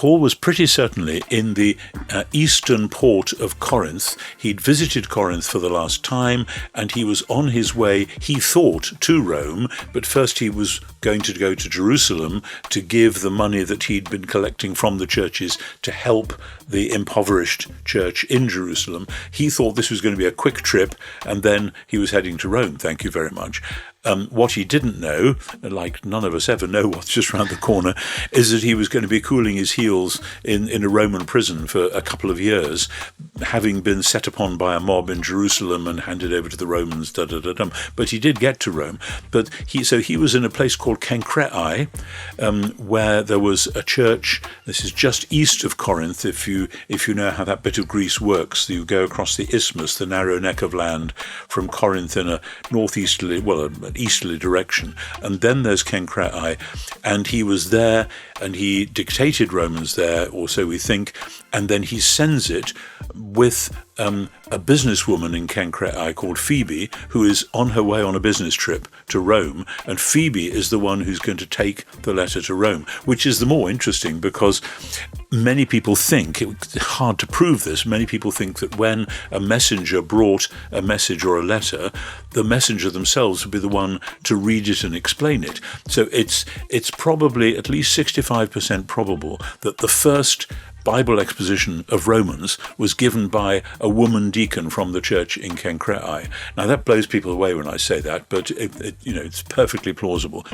Paul was pretty certainly in the eastern port of Corinth. He'd visited Corinth for the last time, and he was on his way, he thought, to Rome, but first he was going to go to Jerusalem to give the money that he'd been collecting from the churches to help the impoverished church in Jerusalem. He thought this was going to be a quick trip, and then he was heading to Rome. Thank you very much. What he didn't know, like none of us ever know what's just around the corner, is that he was going to be cooling his heels in a Roman prison for a couple of years, having been set upon by a mob in Jerusalem and handed over to the Romans, But he did get to Rome. But he was in a place called Cenchreae, where there was a church. This is just east of Corinth. If you know how that bit of Greece works, you go across the isthmus, the narrow neck of land from Corinth in a northeasterly, an easterly direction, and then there's Cenchreae, and he was there, and he dictated Romans there, or so we think, and then he sends it with a businesswoman in Cenchreae called Phoebe, who is on her way on a business trip to Rome, and Phoebe is the one who's going to take the letter to Rome, which is the more interesting because many people think, it's hard to prove this, many people think that when a messenger brought a message or a letter, the messenger themselves would be the one to read it and explain it. So it's probably at least 65% probable that the first Bible exposition of Romans was given by a woman deacon from the church in Cenchreae. Now that blows people away when I say that, but it's perfectly plausible.